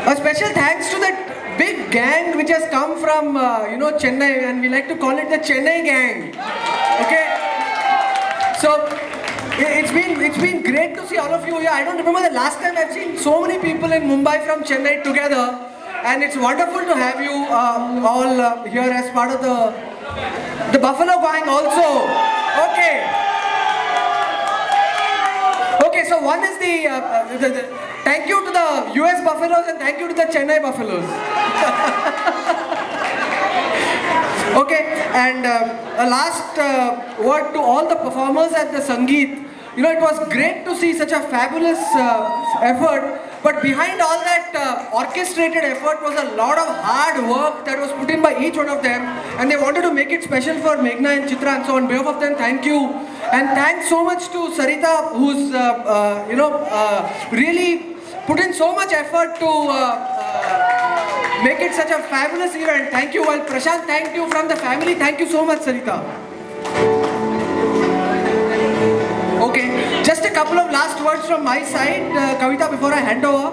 A special thanks to that big gang which has come from, Chennai, and we like to call it the Chennai gang. Okay? So, it's been great to see all of you here. I don't remember the last time I've seen so many people in Mumbai from Chennai together. And it's wonderful to have you all here as part of the Buffalo gang also. Okay. Okay, so one is the thank you to the US Buffaloes and thank you to the Chennai Buffaloes. Okay, and a last word to all the performers at the Sangeet. You know, it was great to see such a fabulous effort, but behind all that orchestrated effort was a lot of hard work that was put in by each one of them, and they wanted to make it special for Meghna and Chitra, and so on behalf of them, thank you. And thanks so much to Sarita, who's, really put in so much effort to make it such a fabulous event. Thank you. Well, Prashant, thank you from the family. Thank you so much, Sarita. Okay, just a couple of last words from my side, Kavita, before I hand over.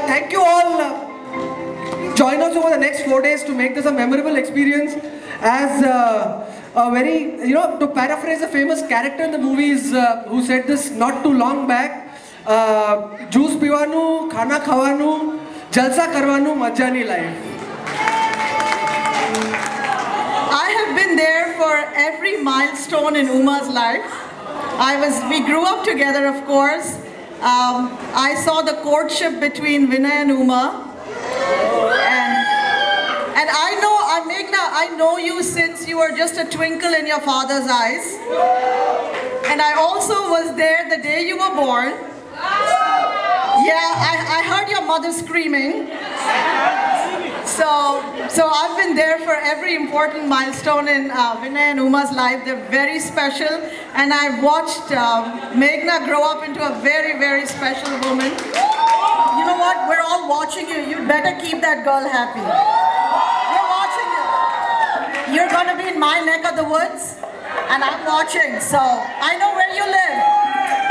Thank you all. Join us over the next 4 days to make this a memorable experience. As a very, to paraphrase a famous character in the movies who said this not too long back, juice pivanu, khana khawanu, jalsa karwanu, majja nahi life. I have been there for every milestone in Uma's life. We grew up together, of course. I saw the courtship between Vinay and Uma. And I know, Meghna, I know you since you were just a twinkle in your father's eyes. And I also was there the day you were born. Yeah, I heard your mother screaming. So I've been there for every important milestone in Vinay and Uma's life. They're very special. And I've watched Meghna grow up into a very, very special woman. You know what? We're all watching you. You'd better keep that girl happy. We're watching you. You're going to be in my neck of the woods. And I'm watching. So I know where you live.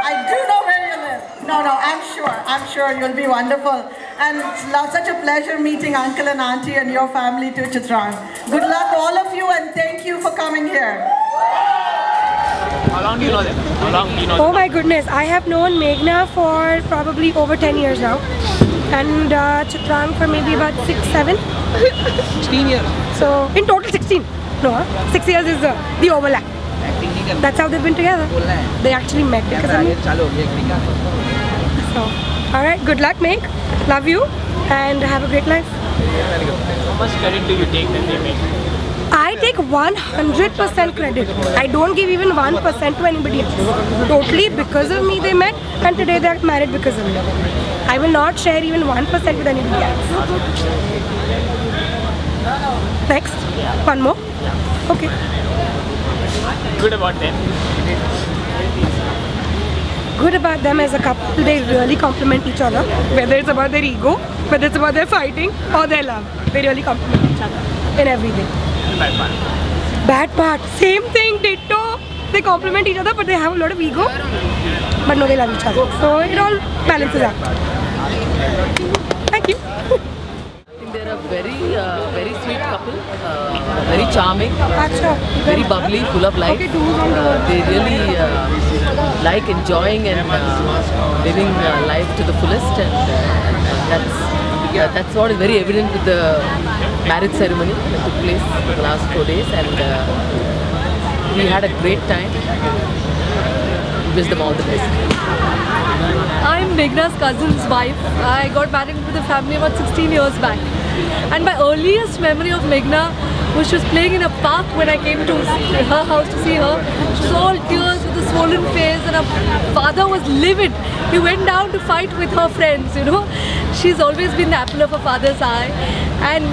I do know where you live. No, I'm sure you'll be wonderful. And it's such a pleasure meeting Uncle and Auntie and your family too, Chitrang. Good luck all of you and thank you for coming here. How long do you know them? Oh my goodness, I have known Meghna for probably over 10 years now. And Chitrang for maybe about 6, 7. 16 years. So in total 16. No, 6 years is the overlap. That's how they've been together. They actually met because of me. So, alright, good luck, Meg. Love you and have a great life. How much credit do you take when they make? I take 100% credit. I don't give even 1% to anybody else. Totally because of me they met and today they are married because of me. I will not share even 1% with anybody else. Next? One more? Okay. Good about them? Good about them as a couple, they really complement each other. Whether it's about their ego, whether it's about their fighting or their love. They really complement each other in everything. Bad part. Bad part, same thing, ditto. They complement each other but they have a lot of ego. But no, they love each other. So it all balances out. Thank you. They're a very sweet couple, very charming, very bubbly, full of life. They really like enjoying and living life to the fullest, and that's what is very evident with the marriage ceremony that took place for the last 4 days, and we had a great time. Wish them all the best. I'm Meghna's cousin's wife. I got married into the family about 16 years back. And my earliest memory of Meghna was she was playing in a park when I came to her house to see her. She was all tears with a swollen face and her father was livid. He went down to fight with her friends, She's always been the apple of her father's eye. And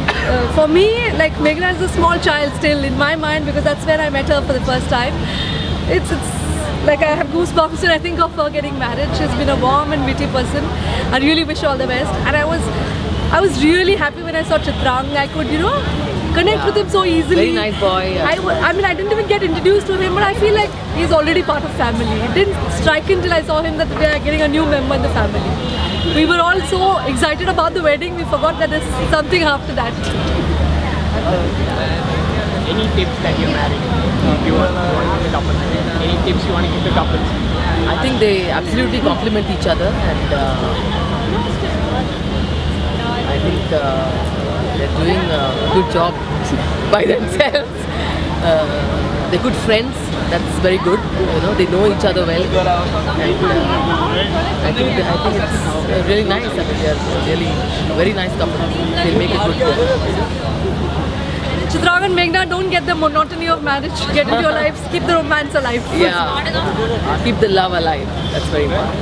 for me, like Meghna is a small child still in my mind because that's when I met her for the first time. It's like I have goosebumps when I think of her getting married. She's been a warm and witty person. I really wish her all the best. And I was really happy when I saw Chitrang. I could, connect with him so easily. Very nice boy. I mean, I didn't even get introduced to him, but I feel like he's already part of family. It didn't strike until I saw him that we are getting a new member in the family. we were all so excited about the wedding, we forgot that there's something after that. Any tips that you're married? You want to give the couple? Any tips you want to give the couple? I think they absolutely complement each other, and I think they're doing a good job by themselves. They're good friends. That's very good. You know, they know each other well, and I think it's really nice. I mean, they're really very nice couple. They'll make a good couple. Chitrang and Meghna, don't get the monotony of marriage. Get into your lives, keep the romance alive. Yeah, keep the love alive. That's very important.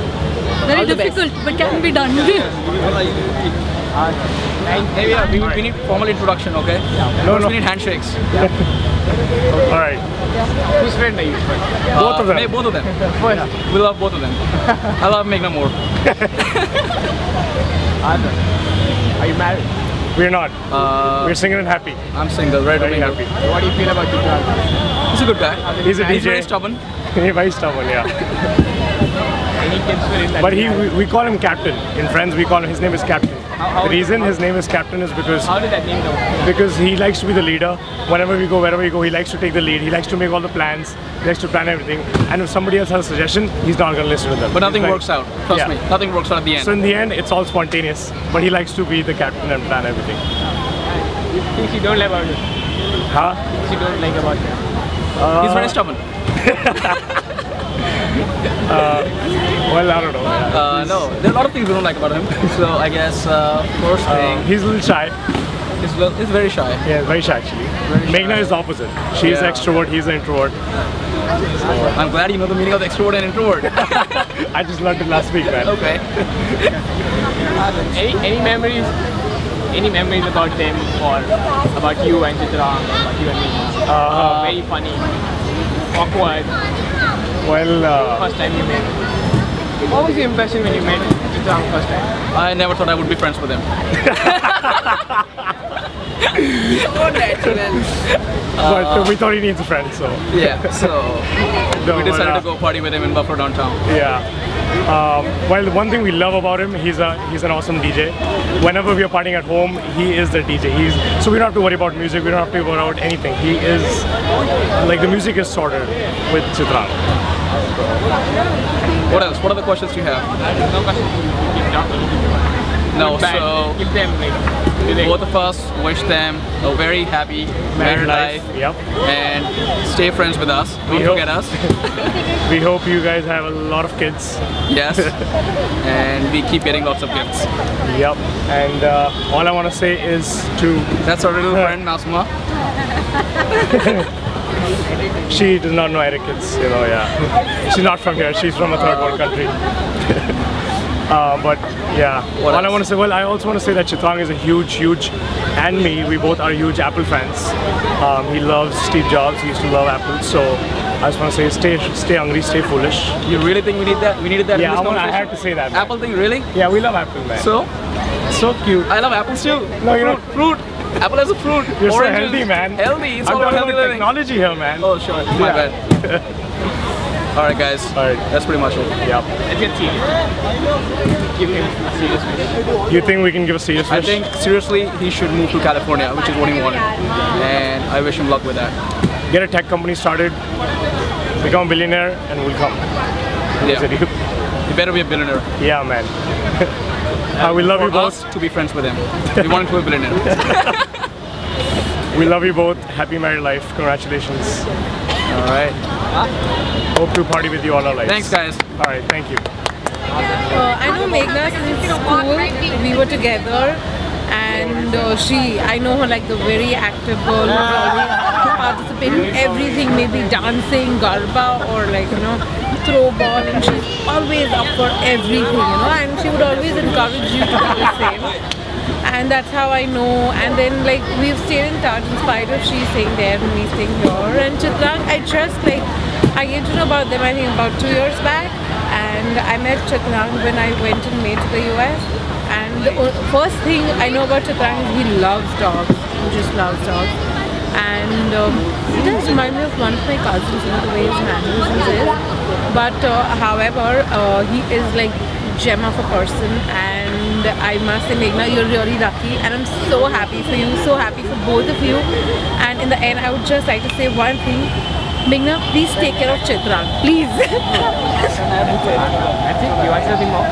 Very All the best. difficult, but can be done. We need formal introduction, okay? No. We need handshakes. All right. Whose friend are you? Both of them. Both of them. We love both of them. I love Meghna more. Are you married? We're not. We're single and happy. I'm single, right? Very happy. What do you feel about Chitrang? He's a good guy. He's a He's DJ. very stubborn. He's very stubborn, yeah. Any tips for him? But we call him Captain. In Friends, we call him, his name is Captain. The reason his name is Captain is because How did that name come? he likes to be the leader. Whenever we go, wherever we go, he likes to take the lead. He likes to make all the plans. He likes to plan everything. And if somebody else has a suggestion, he's not going to listen to them. But nothing He's works out. Trust Yeah. me. Nothing works out at the end. So in the end, it's all spontaneous. But he likes to be the captain and plan everything. Things you don't like about him? Huh? Things you don't like about him? He's very stubborn. Well, I don't know. No, there are a lot of things we don't like about him. So I guess first thing, He's a little shy. he's very shy. Yeah, very shy actually. Meghna is the opposite. She's Yeah. extrovert, he's an introvert. I'm glad you know the meaning of extrovert and introvert. I just learned it last week, man. Okay. Any memories? Any memories about them or about you and Chitrang, about you and me? Very funny, awkward. Well, First time you met. What was your impression when you met Chitrang first time? I never thought I would be friends with him. but we thought he needs a friend, so Yeah. So No, we decided but, to go party with him in Buffalo downtown. yeah. Well, the one thing we love about him, he's an awesome DJ. Whenever we are partying at home, he is the DJ. So we don't have to worry about music. We don't have to worry about anything. He is like the music is sorted with Chitrang. What else? What other questions do you have? No question. Keep talking. No, Bad. so Give them like. They both of us wish them a very happy married life Yep. and stay friends with us. Don't hope- forget us. We hope you guys have a lot of kids. Yes. And we keep getting lots of gifts. Yep. And all I want to say is to That's our little friend Masuma. she does not know Eric kids, yeah. She's not from here. She's from a third world country. But yeah, What all I else? want to say, well, I also want to say that Chitrang is a huge, and me, we both are huge Apple fans. He loves Steve Jobs. He used to love Apple. So I just want to say, stay hungry, stay foolish. You really think we need that? We needed that Yeah, in this I conversation? had to say that. Man. Apple thing, really? Yeah, we love Apple, man. So, so cute. I love apples too. No, you don't. Fruit. Apple has a fruit. You're so Oranges. healthy, man. Healthy. It's I'm all about talking healthy about living. technology here, man. Oh, sure. My Yeah. bad. Alright, guys. All right. That's pretty much it. Yeah. Let's get serious. Give him a serious wish. You think we can give a serious I wish? think seriously he should move to California, which is what he wanted. And I wish him luck with that. Get a tech company started, become a billionaire, and we'll come. Yeah. Visit you. He better be a billionaire. Yeah, man. We love you For us both. to be friends with him. We want him to be a billionaire. We love you both. Happy married life. Congratulations. Alright. Hope to party with you all our lives. Thanks, guys. All right. Thank you. I know Meghna since school. We were together, and I know her like the very active girl who always participate in everything, maybe dancing, garba, or throw ball, and she's always up for everything, and she would always encourage you to do the same. And that's how I know. And then we've stayed in touch in spite of she staying there and me staying here. And Chitrang, I came to know about them I think about 2 years back. And I met Chitrang when I went in May to the US. And the first thing I know about Chitrang is he loves dogs. He just loves dogs. And he does remind me of one of my cousins, the way his mannerisms is. But however, he is gem of a person, and I must say, Meghna, you're really lucky, and I'm so happy for you, so happy for both of you. And in the end, I would just like to say one thing. Meghna, please take care of Chitrang, please. That's it? You want something more?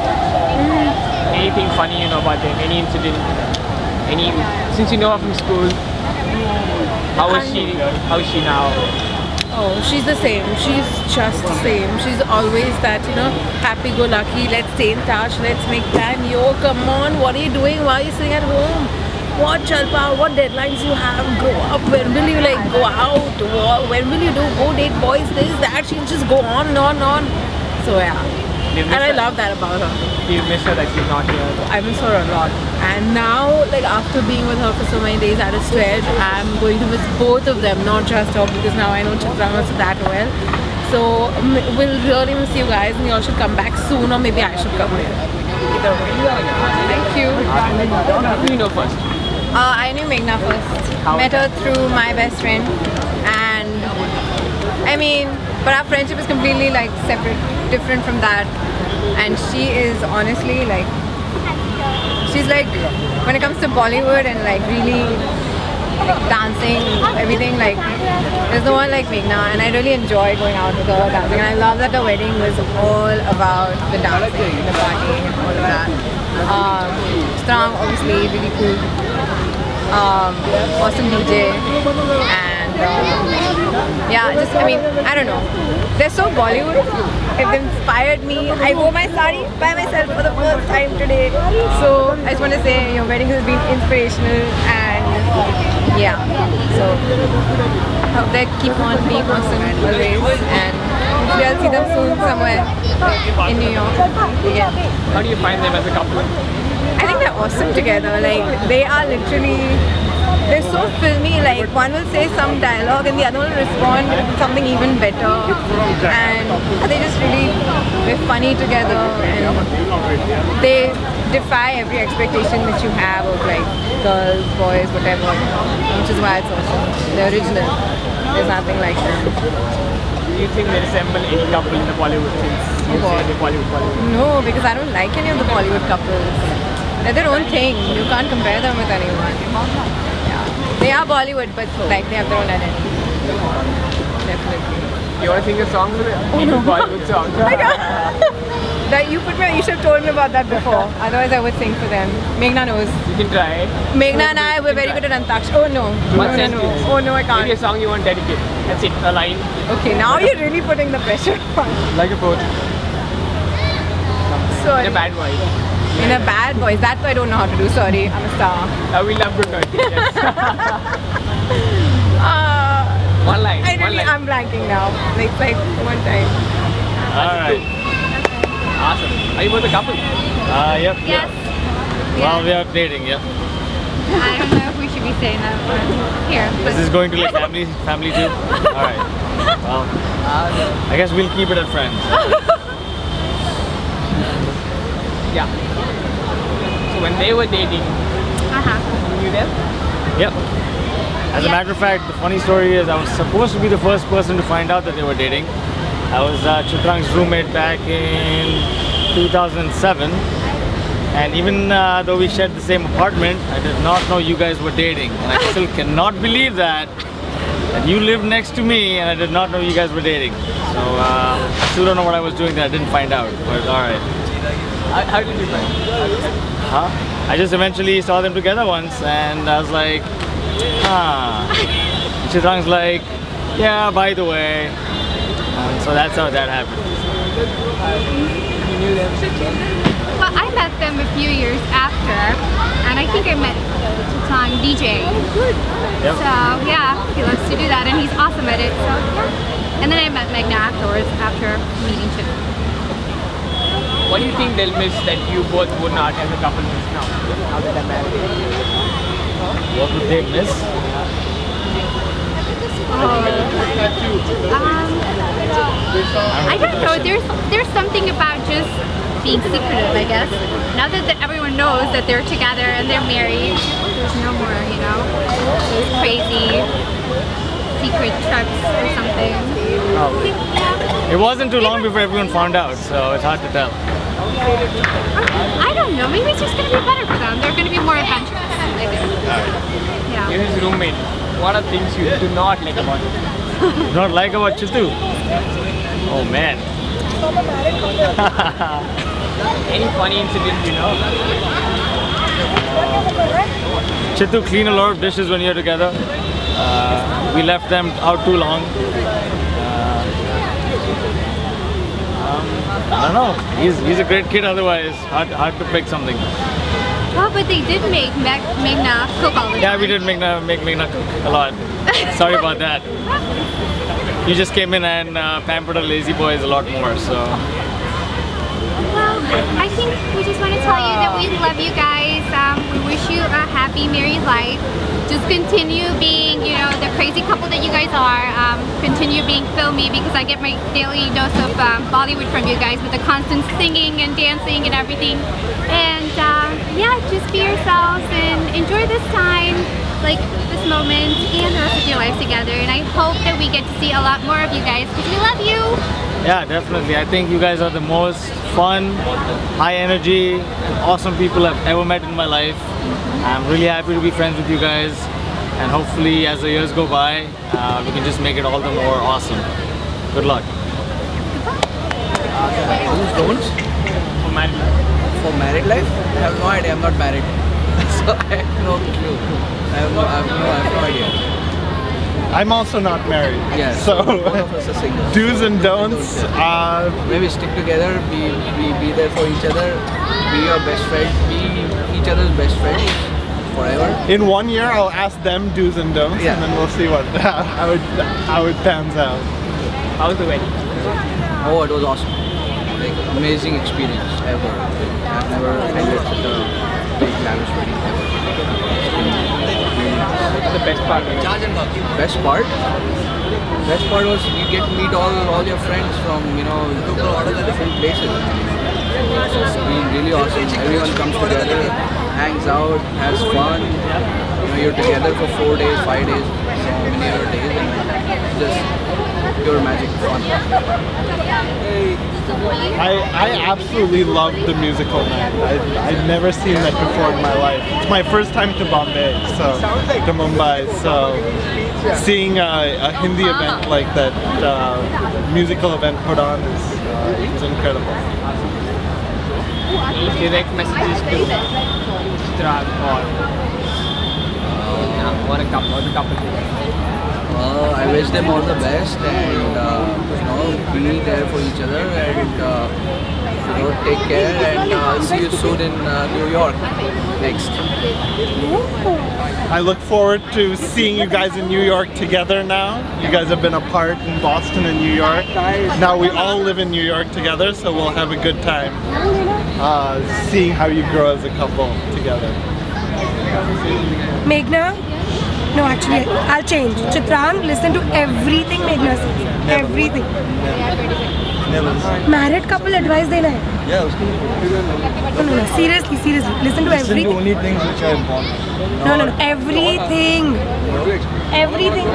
Anything funny you know about them? Any incident? Since you know her from school, how is she now? Oh, she's the same. She's just the same. She's always that, happy-go-lucky. Let's stay in touch. Let's make time. Yo, come on. What are you doing? Why are you sitting at home? What, Chalpa? What deadlines you have? Go up. When will you go out? When will you go date boys? This, that. She'll just go on and on and on. So yeah. And I love that about her. You miss her that she's not here? I miss her a lot. And now, after being with her for so many days at a stretch, I'm going to miss both of them, not just her, because now I know Chitrang also that well. So we'll really miss you guys, and you all should come back soon, or maybe I should come here. Either way. Thank you. Who do you know first? I knew Meghna first. Met her through my best friend, and but our friendship is completely separate, different from that. And she is honestly she's when it comes to Bollywood and really dancing, everything, there's no one like Meghna, and I really enjoy going out with her dancing. And I love that the wedding was all about the dancing, the party, all of that. Strong, obviously, really cool. Awesome DJ, and yeah, I don't know. They're so Bollywood. It inspired me. I wore my sari by myself for the first time today. So I just want to say your wedding has been inspirational, and yeah. So hope they keep on being awesome always, and hopefully I'll see them soon somewhere in New York. Yeah. How do you find them as a couple? I think they're awesome together. They are literally, they're so filmy. One will say some dialogue and the other will respond with something even better. And they just they're funny together, and they defy every expectation that you have of girls, boys, whatever. Which is why it's awesome. They're original. There's nothing like them. Do you think they resemble any couple in the Bollywood since you say the Bollywood? No, because I don't like any of the Bollywood couples. They're their own thing. You can't compare them with anyone. Yeah. They are Bollywood, but they have their own identity. Definitely. You want to sing a song for them? Oh, no. Bollywood song. You should have told me about that before. Otherwise I would sing for them. Meghna knows. You can try. Meghna and I were very good at Antaksh. Oh no. No. Oh no, I can't. Maybe a song you want to dedicate. That's it, a line. Okay, now you're really putting the pressure on. Like a poet. Sorry. In a bad voice. In a bad voice. That I don't know how to do. Sorry, I'm a star. We love good voice. Yes. One line. I'm blanking now. One time. Alright. Awesome. Are you both a couple? Yep. Yes. Well, we are dating, yep. I don't know if we should be saying that here. This is going to family too? Alright. Well, I guess we'll keep it at friends. Yeah. So when they were dating, you knew them? Yep. As a matter of fact, the funny story is I was supposed to be the first person to find out that they were dating. I was Chitrang's roommate back in 2007, and even though we shared the same apartment, I did not know you guys were dating, and I still cannot believe that you lived next to me and I did not know you guys were dating. So I still don't know what I was doing that I didn't find out, but alright. How did you find out? Huh? I just eventually saw them together once and I was like, Chitrang's like, yeah, by the way. So that's how that happened. You knew them? Well, I met them a few years after, and I think I met Chitrang DJing. Yep. So yeah, he loves to do that, and he's awesome at it. So yeah. And then I met Meghna afterwards, after meeting Chip. What do you think they'll miss that you both would not as a couple miss now? Now that they're married? What would they miss? I don't know. There's something about just being secretive, I guess. Now that everyone knows that they're together and they're married, there's no more, those crazy secret trips or something. Oh. It wasn't too long before everyone found out, so it's hard to tell. I don't know. Maybe it's just going to be better for them. They're going to be more adventurous. I think. Yeah. You're his roommate. What are things you do not like about him? Not like about Chittu? Oh man. Any funny incident you know? Chittu clean a lot of dishes when you're together. We left them out too long. I don't know. He's a great kid otherwise. Hard to pick something. Oh, but they did make Meghna cook all the time. Yeah, we did make Meghna cook a lot. Sorry about that. You just came in and pampered our lazy boys a lot more, so. Well, I think we just want to tell you that we love you guys. We wish you a happy married life. Just continue being, you know, the crazy couple that you guys are. Continue being filmy because I get my daily dose of Bollywood from you guys with the constant singing and dancing and everything. And yeah, just be yourselves and enjoy this time, like this moment and the rest of your life together. And I hope that we get to see a lot more of you guys because we love you. Yeah, definitely. I think you guys are the most fun, high energy, and awesome people I've ever met in my life. I'm really happy to be friends with you guys, and hopefully as the years go by, we can just make it all the more awesome. Good luck. Who's don't? For married life. For married life? I have no idea, I'm not married. So I have no clue. I have no idea. I'm also not married. Yeah, so both of us are single. Do's and don'ts. Maybe stick together, be there for each other, be your best friend, be each other's best friends forever. In 1 year, I'll ask them do's and don'ts, and then we'll see how it pans out. How was the wedding? Oh, it was awesome. Like, amazing experience ever. I've never attended such a big lavish wedding ever. What's the best part? Best part? Best part was you get to meet all your friends from, you know, different places. It's been really awesome. Everyone comes together, hangs out, has fun. You know, you're together for 4 days, 5 days, many other days, and just pure magic fun. I absolutely love the musical night. I've never seen that before in my life. It's my first time to Bombay, to Mumbai. So seeing a Hindi event like that, musical event put on is incredible. Any direct messages to Chitrang or a couple? I wish them all the best, and you know, be there for each other, and you know, take care, and I'll see you soon in New York next. I look forward to seeing you guys in New York together now. You guys have been apart in Boston and New York. Now we all live in New York together, so we'll have a good time seeing how you grow as a couple together. Meghna? No, actually, I'll change. Chitrang, listen to everything Meghna says. Everything. Never. Married couple advice dena hai. Yeah, No. Seriously. Listen to everything. only things which are important. No. Everything. Everything.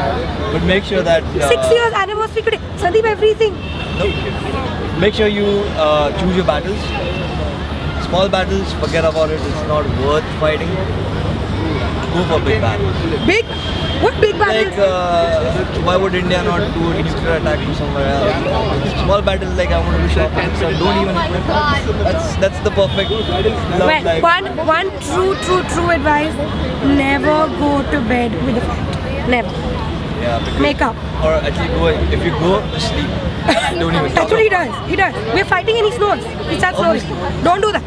But make sure that 6 years anniversary today. Sandeep, everything. make sure you choose your battles. Small battles, forget about it. It's not worth fighting. Go for big battles. Big? What big battles? Like, why would India not do a nuclear attack from somewhere else? Small battles like I want to be shot cancer. Don't even. That's the perfect love life. One true advice: never go to bed with a fight. Never. Yeah. Make up. Or actually go. If you go, sleep. Don't even. That's what he does. He does. We're fighting and he snores. He starts snoring. Don't do that.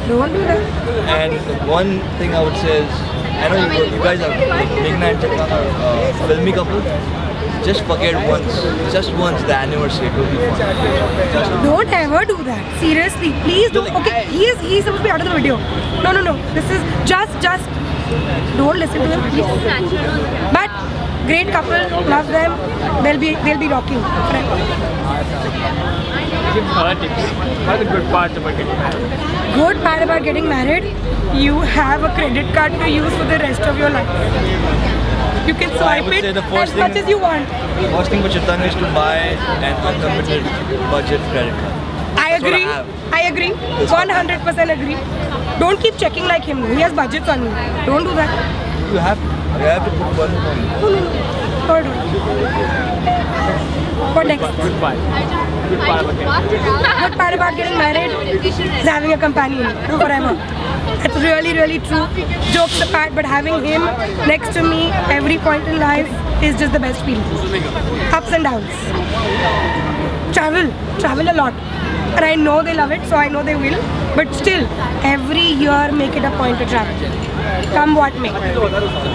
Don't do that. And one thing I would say is, I know you guys are Meghna and Chitrang are filmy couple. Just forget just once the anniversary. It will be fun. Don't ever do that. Seriously, please don't. Okay, he's supposed to be out of the video. No. This is just don't listen to him, please. But great couple, love them. They'll be rocking forever. Give her tips. What are the good parts about getting married? Good part about getting married, you have a credit card to use for the rest of your life. You can swipe it as much as you want. The first thing for Chitrang is to buy an unlimited budget credit card. I agree. I agree. 100% agree. Don't keep checking like him. He has budgets on you. Don't do that. You have to put one on. Hold on. What next? Good part. Good part about Good part about getting married is having a companion forever. It's really, really true. Jokes apart, but having him next to me every point in life is just the best feeling. Ups and downs. Travel a lot. And I know they love it, so I know they will. But still, every year make it a point to travel. Come what may.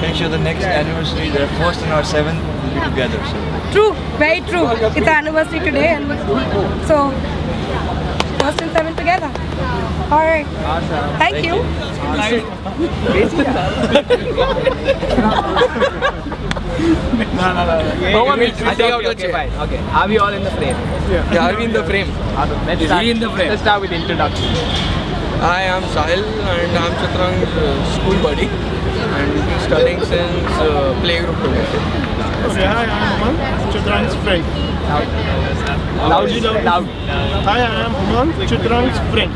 Make sure the next anniversary, their first and our 7th will be together. So. True, very true. It's our anniversary today, and so first and 7th together. All right. Awesome. Thank you. Okay. Are we all in the frame? Yeah, are we in the frame? Let's start with introduction. I am Sahil and I'm Chitrang's school buddy and we've been studying since playgroup together. Okay, hi, I'm Human, Chitrang's friend. Loud. Hi, I am Human, Chitrang's friend.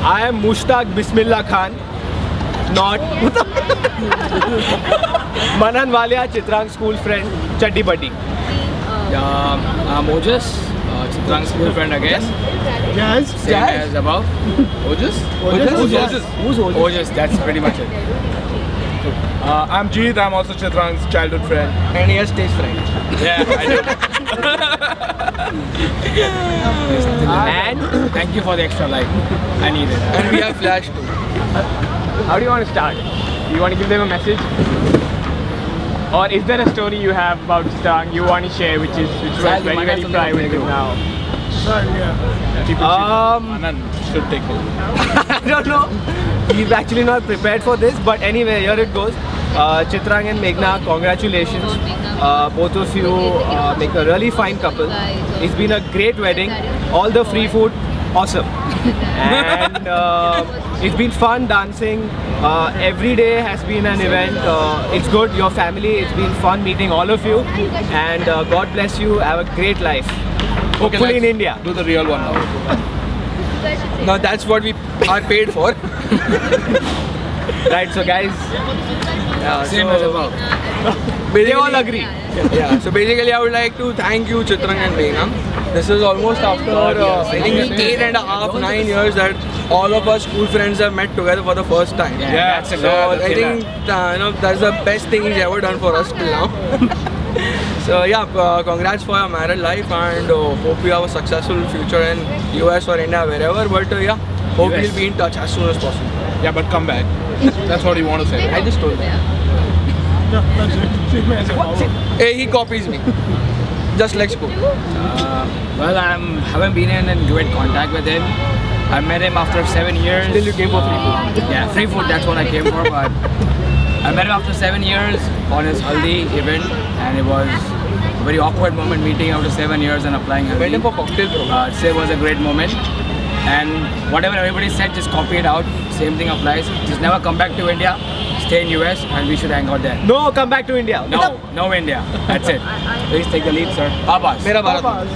I am Mushtaq Bismillah Khan, not Manan Walia, Chitrang's school friend, Chaddi Buddy. I'm Ojas, Chitrang's school friend again. Yes. Same as above. Ojas? Who's Ojas, that's pretty much it. I'm Jeet, I'm also Chitrang's childhood friend. And he has stage friend. Yeah, I do. And thank you for the extra light. I need it. And we have Flash too. How do you want to start? Do you want to give them a message? Or is there a story you have about Chitrang you want to share which was very, very private now? Anand should take it. I don't know. He's actually not prepared for this, but anyway, here it goes. Chitrang and Meghna, congratulations. Both of you make a really fine couple. It's been a great wedding. All the free food, awesome. And it's been fun dancing. Every day has been an event. It's good, your family. It's been fun meeting all of you. And God bless you. Have a great life. Hopefully in India. Do the real one now. Now that's what we are paid for. Right, so guys, same as above. They all agree. Yeah, so basically I would like to thank you Chitrang and Meghna. This is almost after I think 8.5, 9 years that all of us school friends have met together for the first time. Yeah, so I think that's the best thing he's ever done for us till now. So yeah, congrats for your married life and hope you have a successful future in US or India, wherever. But yeah, hope you'll be in touch as soon as possible. Yeah, but come back. That's what you want to say. I just told him. Hey, he copies me. Just like school. Well, I haven't been in great contact with him. I met him after 7 years. Still you came for free food? Yeah, free food, that's what I came for. But I met him after 7 years on his Haldi event, and it was a very awkward moment meeting after 7 years and applying Haldi. Met him for cocktail program. I'd say it was a great moment. And whatever everybody said, just copy it out. Same thing applies. Just never come back to India. Stay in US and we should hang out there. No, come back to India. No India. That's it. Please take the lead, sir. Abbas. Mera Bharat.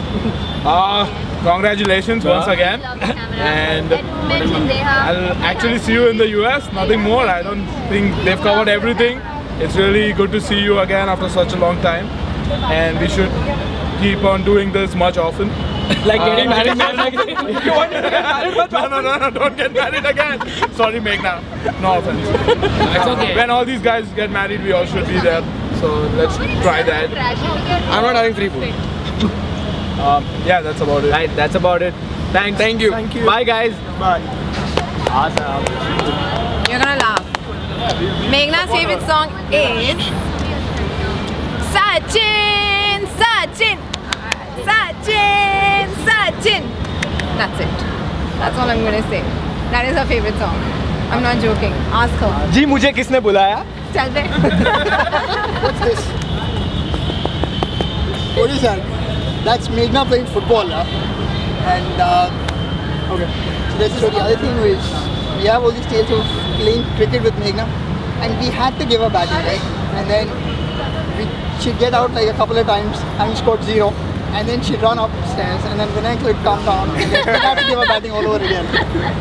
Congratulations once again. And I'll actually see you in the US. Nothing more. I don't think they've covered everything. It's really good to see you again after such a long time. And we should keep on doing this much often. Like getting married. You want to get married much often? No, don't get married again. Sorry, Meghna. No offense. It's okay. When all these guys get married, we all should be there. So let's try that. I'm not having free food. Yeah, that's about it. Right, that's about it. Thanks. Thank you. Bye, guys. Bye. Awesome. You're gonna laugh. Meghna's favorite song is Sachin, Sachin, Sachin, Sachin. That's it. That's all I'm gonna say. That is her favorite song. I'm not joking. Ask her. जी मुझे किसने बुलाया? Tell me. What's this? What is that? That's Meghna playing football, and okay. So let's show the other thing is we have all these tales of playing cricket with Meghna, and we had to give her batting, right? And then she get out like a couple of times, having scored 0, and then she'd run upstairs, and then Vinay would come down, and then we'd have to give her batting all over again.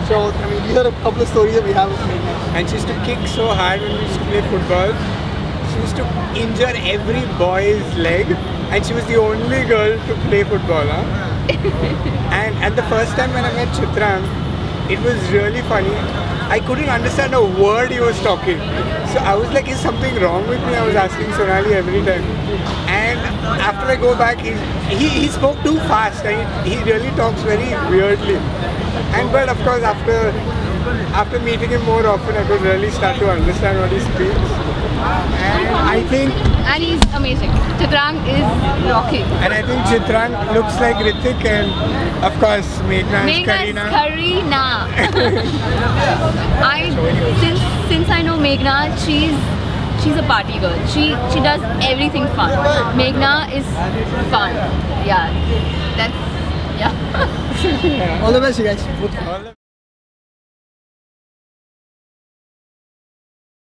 So, I mean, these are a couple of stories that we have with Meghna. And she used to kick so hard when we used to play football. She used to injure every boy's leg, and she was the only girl to play football. And at the first time when I met Chitrang, it was really funny. I couldn't understand a word he was talking. So I was like, is something wrong with me? I was asking Sonali every time. And after I go back, he spoke too fast. He really talks very weirdly. But of course, after meeting him more often, I could really start to understand what he speaks. And he's amazing. Chitrang is rocking. And I think Chitrang looks like Hrithik, and of course Meghna is Kareena. Since I know Meghna, she's a party girl. She does everything fun. Meghna is fun. Yeah. All the best, you guys.